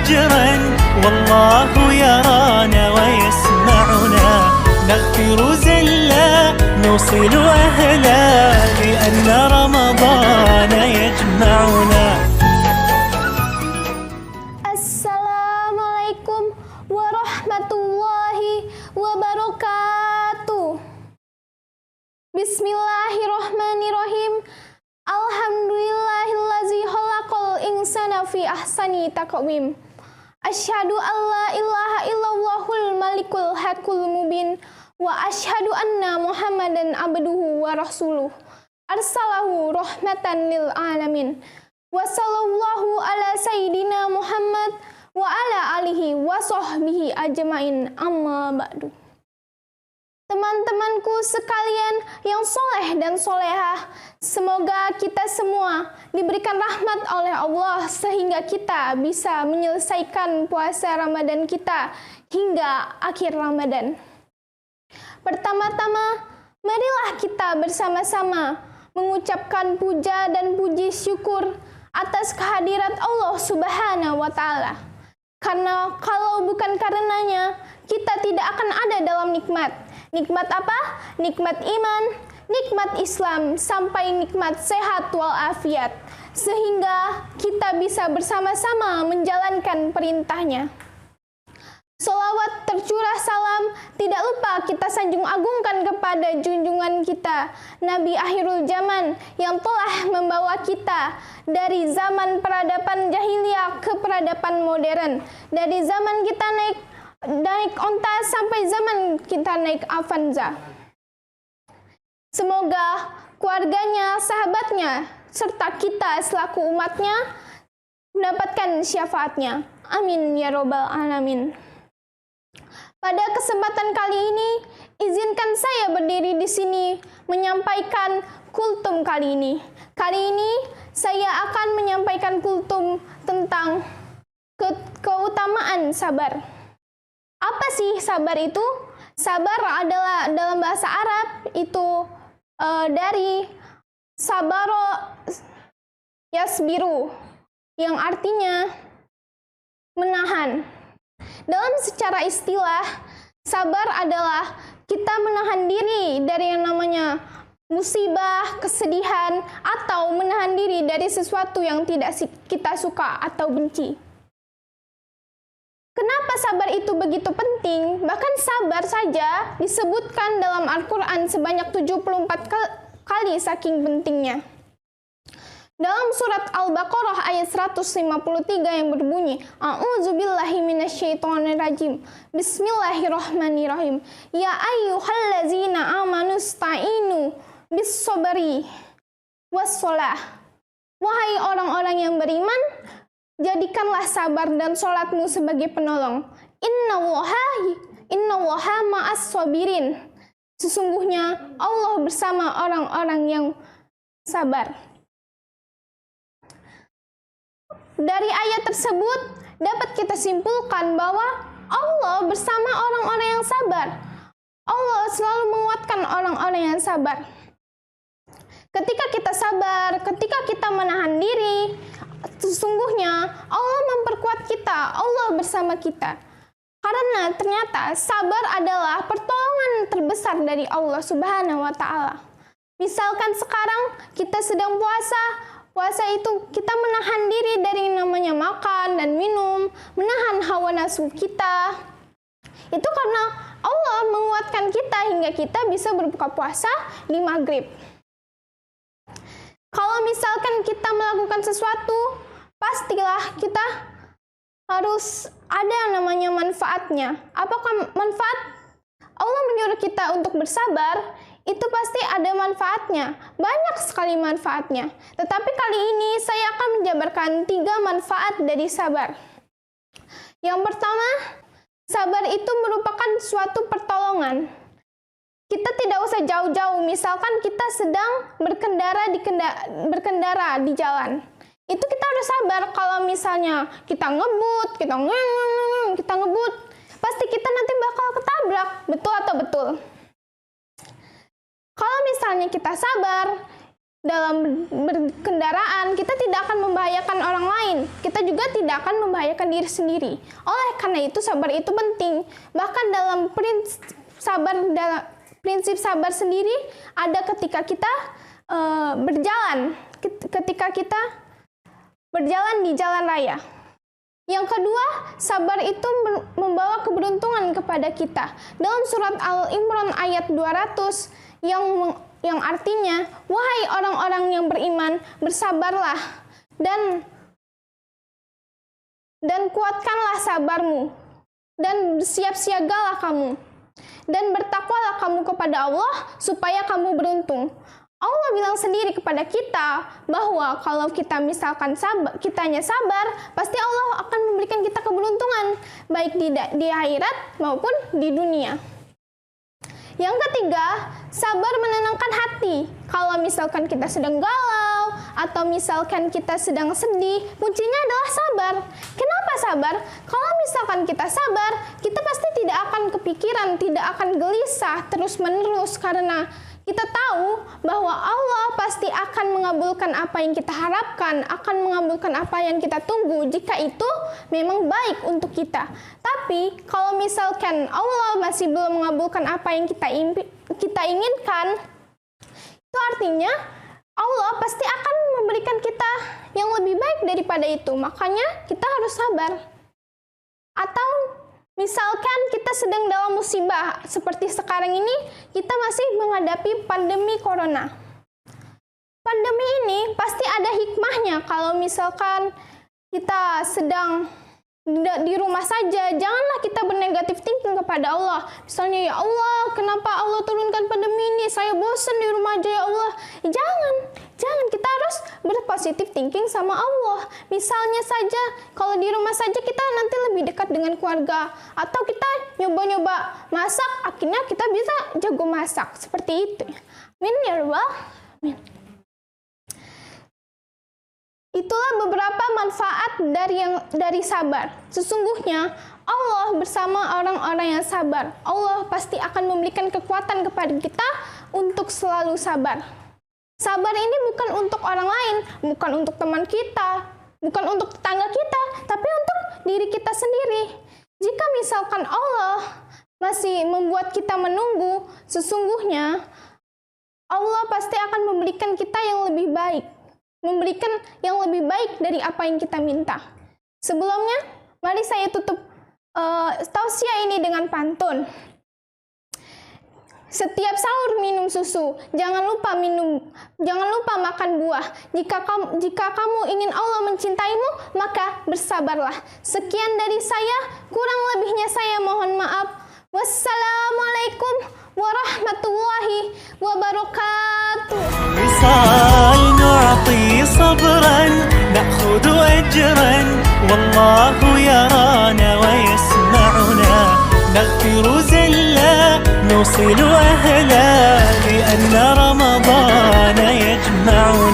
أجرا والله يرانا ويسمعنا نغفر زلا نوصل أهلا لأن رمضان يجمعنا. Assalamualaikum warahmatullahi wabarakatuh. Bismillahirrahmanirrahim. Alhamdulillahillazi khalaqal insana fi ahsani taqwim. Asyhadu an la ilaha illallahul malikul haqqul mubin wa asyhadu anna Muhammadan abduhu wa rasuluh. Arsalahu rahmatan lil alamin. Wa sallallahu ala sayyidina Muhammad wa ala alihi wa sahbihi ajmain, amma ba'du. Teman-temanku sekalian yang soleh dan solehah, semoga kita semua diberikan rahmat oleh Allah sehingga kita bisa menyelesaikan puasa Ramadan kita hingga akhir Ramadan. Pertama-tama, marilah kita bersama-sama mengucapkan puja dan puji syukur atas kehadirat Allah Subhanahu wa Ta'ala. Karena kalau bukan karenanya, kita tidak akan ada dalam nikmat. Nikmat apa? Nikmat iman, nikmat Islam, sampai nikmat sehat walafiat. Sehingga kita bisa bersama-sama menjalankan perintahnya. Sholawat tercurah salam, tidak lupa kita sanjung agungkan kepada junjungan kita, Nabi akhirul zaman yang telah membawa kita dari zaman peradaban jahiliyah ke peradaban modern. Dari zaman kita naik onta sampai zaman kita naik Avanza. Semoga keluarganya, sahabatnya, serta kita selaku umatnya mendapatkan syafaatnya. Amin ya robbal alamin. Pada kesempatan kali ini, izinkan saya berdiri di sini menyampaikan kultum kali ini. Kali ini saya akan menyampaikan kultum tentang keutamaan sabar. Apa sih sabar itu? Sabar adalah dalam bahasa Arab itu dari sabaro yasbiru, yang artinya menahan. Dalam secara istilah, sabar adalah kita menahan diri dari yang namanya musibah, kesedihan, atau menahan diri dari sesuatu yang tidak kita suka atau benci. Kenapa sabar itu begitu penting? Bahkan sabar saja disebutkan dalam Al-Quran sebanyak 74 kali saking pentingnya. Dalam surat Al-Baqarah ayat 153 yang berbunyi, A'udzubillahi minasyaitonirrajim. Bismillahirrahmanirrahim. Ya ayyuhallazina amanu sta'inu bis-sabri was-shalah. Wahai orang-orang yang beriman, jadikanlah sabar dan sholatmu sebagai penolong. Innallaha ma'as sabirin. Sesungguhnya Allah bersama orang-orang yang sabar. Dari ayat tersebut dapat kita simpulkan bahwa Allah bersama orang-orang yang sabar. Allah selalu menguatkan orang-orang yang sabar. Ketika kita sabar, ketika kita menahan diri, sesungguhnya Allah memperkuat kita, Allah bersama kita. Karena ternyata sabar adalah pertolongan terbesar dari Allah Subhanahu wa Ta'ala. Misalkan sekarang kita sedang puasa itu kita menahan diri dari yang namanya makan dan minum, menahan hawa nafsu kita. Itu karena Allah menguatkan kita hingga kita bisa berbuka puasa di maghrib. Kalau misalkan kita melakukan sesuatu, pastilah kita harus ada yang namanya manfaatnya. Apakah manfaat? Allah menyuruh kita untuk bersabar, itu pasti ada manfaatnya. Banyak sekali manfaatnya. Tetapi kali ini saya akan menjabarkan 3 manfaat dari sabar. Yang pertama, sabar itu merupakan suatu pertolongan. Kita tidak usah jauh-jauh, misalkan kita sedang berkendara di jalan. Itu kita harus sabar. Kalau misalnya kita ngebut, kita ngebut, pasti kita nanti bakal ketabrak. Betul atau betul? Kalau misalnya kita sabar dalam berkendaraan, kita tidak akan membahayakan orang lain, kita juga tidak akan membahayakan diri sendiri. Oleh karena itu, sabar itu penting. Bahkan dalam prinsip sabar sendiri ada ketika kita berjalan di jalan raya. Yang kedua, sabar itu membawa keberuntungan kepada kita. Dalam surat Al-Imran ayat 200 yang artinya, wahai orang-orang yang beriman, bersabarlah dan kuatkanlah sabarmu dan bersiap-siagalah kamu dan bertakwalah kamu kepada Allah supaya kamu beruntung. Allah bilang sendiri kepada kita bahwa kalau kita misalkan kitanya sabar, pasti Allah akan memberikan kita keberuntungan, baik di akhirat maupun di dunia. Yang ketiga, sabar menenangkan hati. Kalau misalkan kita sedang galau, atau misalkan kita sedang sedih, kuncinya adalah sabar. Kenapa sabar? Kalau misalkan kita sabar, kita pasti tidak akan kepikiran, tidak akan gelisah terus-menerus, karena kita tahu bahwa Allah pasti akan mengabulkan apa yang kita harapkan, akan mengabulkan apa yang kita tunggu jika itu memang baik untuk kita. Tapi kalau misalkan Allah masih belum mengabulkan apa yang kita inginkan, itu artinya Allah pasti akan memberikan kita yang lebih baik daripada itu. Makanya kita harus sabar. Atau misalkan kita sedang dalam musibah, seperti sekarang ini, kita masih menghadapi pandemi corona. Pandemi ini pasti ada hikmahnya. Kalau misalkan kita sedang di rumah saja, janganlah kita bernegatif thinking kepada Allah. Misalnya, ya Allah, kenapa Allah turunkan pandemi ini? Saya bosan di rumah aja, ya Allah. Jangan. Kita harus berpositif thinking sama Allah. Misalnya saja, kalau di rumah saja kita nanti lebih dekat dengan keluarga. Atau kita nyoba-nyoba masak, akhirnya kita bisa jago masak. Seperti itu. Amin ya Rabbal. Amin. Itulah beberapa manfaat dari sabar. Sesungguhnya Allah bersama orang-orang yang sabar. Allah pasti akan memberikan kekuatan kepada kita untuk selalu sabar. Sabar ini bukan untuk orang lain, bukan untuk teman kita, bukan untuk tetangga kita, tapi untuk diri kita sendiri. Jika misalkan Allah masih membuat kita menunggu, sesungguhnya Allah pasti akan memberikan kita yang lebih baik. Memberikan yang lebih baik dari apa yang kita minta. Sebelumnya, mari saya tutup tausiah ini dengan pantun. Setiap sahur minum susu, jangan lupa makan buah. Jika kamu ingin Allah mencintaimu, maka bersabarlah. Sekian dari saya, kurang lebihnya saya mohon maaf. Wassalamualaikum warahmatullahi wabarakatuh. صبرا نأخذ أجرا والله يرانا ويسمعنا نغفر زلا نوصل أهلا لأن رمضان يجمعنا